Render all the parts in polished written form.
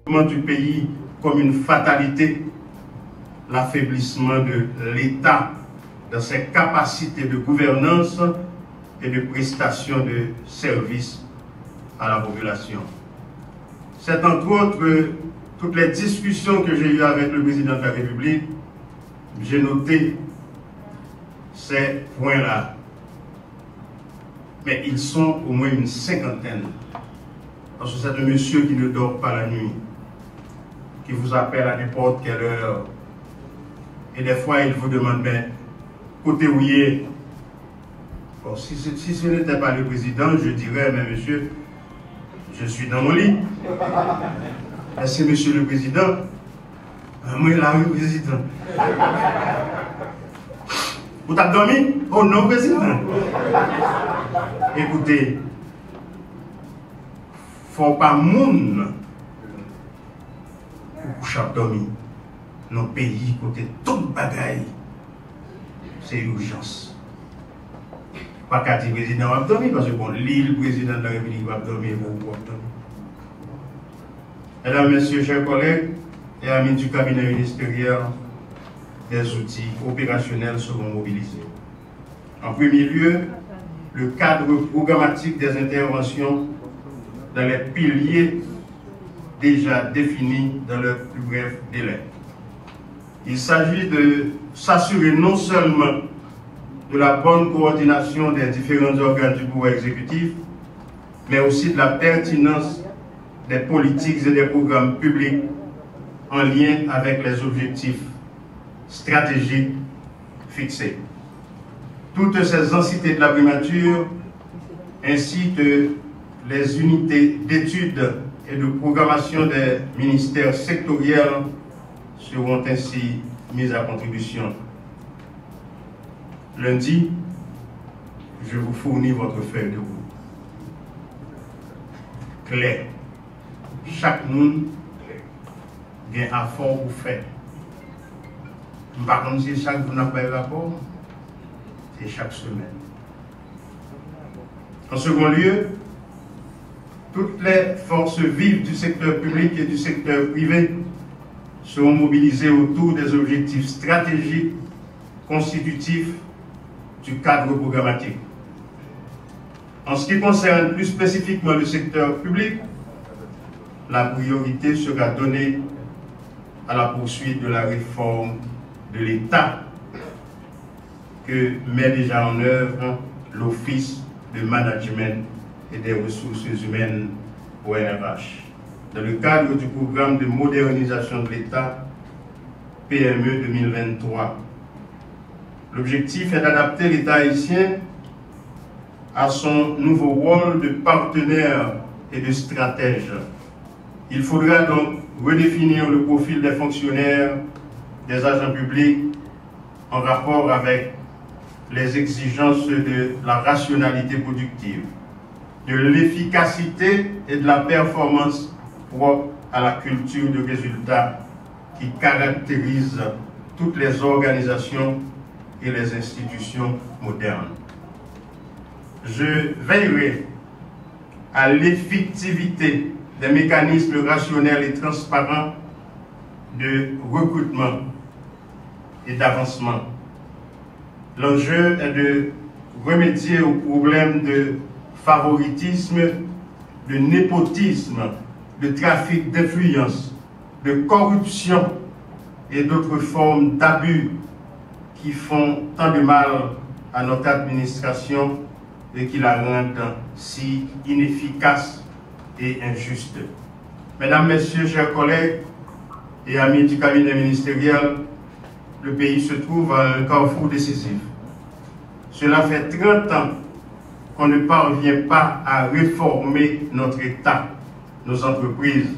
du pays comme une fatalité, l'affaiblissement de l'État dans ses capacités de gouvernance et de prestation de services à la population. C'est entre autres toutes les discussions que j'ai eues avec le président de la République, j'ai noté ces points-là. Mais ils sont au moins une cinquantaine. Parce que c'est un monsieur qui ne dort pas la nuit, qui vous appelle à n'importe quelle heure. Et des fois, il vous demande, mais côté où il est. Bon, si ce n'était pas le président, je dirais, mais monsieur, je suis dans mon lit. Mais c'est monsieur le président. Moi, là, le président. Vous t'avez dormi? Oh non, président. Écoutez, faut pas moun pour coucher dormi. Dans le pays, côté toute bagaille, c'est urgence. Pas qu'à dire président va dormir, parce que bon, l'île président de la République va dormir, vous va dormir. Mesdames, Messieurs, chers collègues et amis du cabinet ministériel, des outils opérationnels seront mobilisés. En premier lieu, le cadre programmatique des interventions dans les piliers déjà définis dans le plus bref délai. Il s'agit de s'assurer non seulement de la bonne coordination des différents organes du pouvoir exécutif, mais aussi de la pertinence des politiques et des programmes publics en lien avec les objectifs stratégiques fixés. Toutes ces entités de la primature, ainsi que les unités d'études et de programmation des ministères sectoriels seront ainsi mises à contribution. Lundi, je vous fournis votre feuille de route. Claire. Chaque monde a un effort pour faire. Par contre, si chaque jour n'a pas de rapport, c'est chaque semaine. En second lieu, toutes les forces vives du secteur public et du secteur privé seront mobilisées autour des objectifs stratégiques constitutifs du cadre programmatique. En ce qui concerne plus spécifiquement le secteur public, la priorité sera donnée à la poursuite de la réforme de l'État que met déjà en œuvre l'Office de management et des ressources humaines ONRH. Dans le cadre du programme de modernisation de l'État PME 2023, l'objectif est d'adapter l'État haïtien à son nouveau rôle de partenaire et de stratège. Il faudra donc redéfinir le profil des fonctionnaires, des agents publics en rapport avec les exigences de la rationalité productive, de l'efficacité et de la performance propre à la culture de résultats qui caractérise toutes les organisations et les institutions modernes. Je veillerai à l'effectivité des mécanismes rationnels et transparents de recrutement et d'avancement. L'enjeu est de remédier aux problèmes de favoritisme, de népotisme, de trafic d'influence, de corruption et d'autres formes d'abus qui font tant de mal à notre administration et qui la rendent si inefficace et injuste. Mesdames, Messieurs, chers collègues et amis du cabinet ministériel, le pays se trouve à un carrefour décisif. Cela fait 30 ans qu'on ne parvient pas à réformer notre État, nos entreprises,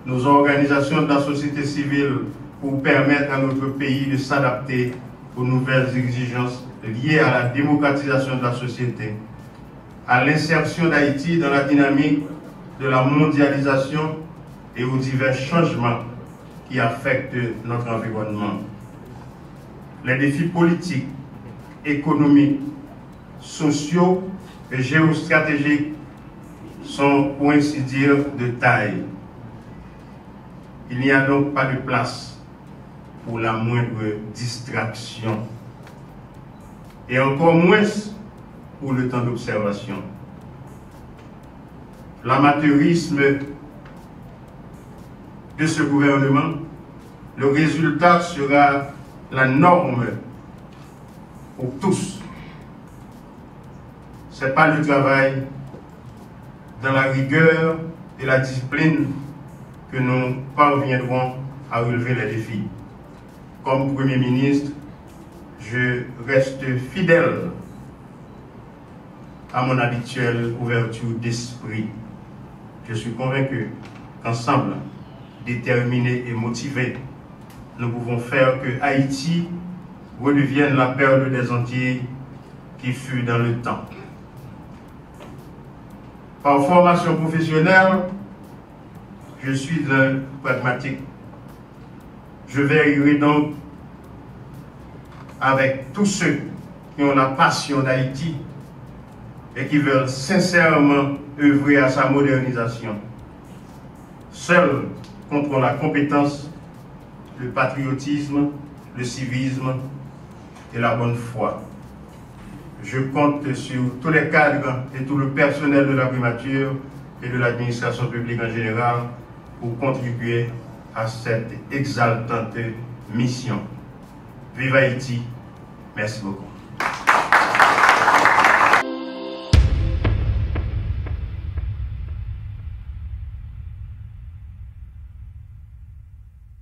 nos organisations de la société civile pour permettre à notre pays de s'adapter aux nouvelles exigences liées à la démocratisation de la société, à l'insertion d'Haïti dans la dynamique de la mondialisation et aux divers changements qui affectent notre environnement. Les défis politiques, économiques, sociaux et géostratégiques sont, pour ainsi dire, de taille. Il n'y a donc pas de place pour la moindre distraction, et encore moins pour le temps d'observation. L'amateurisme de ce gouvernement, le résultat sera la norme pour tous. Ce n'est pas le travail dans la rigueur et la discipline que nous parviendrons à relever les défis. Comme Premier ministre, je reste fidèle à mon habituelle ouverture d'esprit. Je suis convaincu qu'ensemble, déterminés et motivés, nous pouvons faire que Haïti redevienne la perle des Antilles qui fut dans le temps. Par formation professionnelle, je suis un pragmatique. Je veillerai donc avec tous ceux qui ont la passion d'Haïti et qui veulent sincèrement œuvrer à sa modernisation. Seuls contre la compétence, le patriotisme, le civisme et la bonne foi. Je compte sur tous les cadres et tout le personnel de la primature et de l'administration publique en général pour contribuer à cette exaltante mission. Vive Haïti! Merci beaucoup.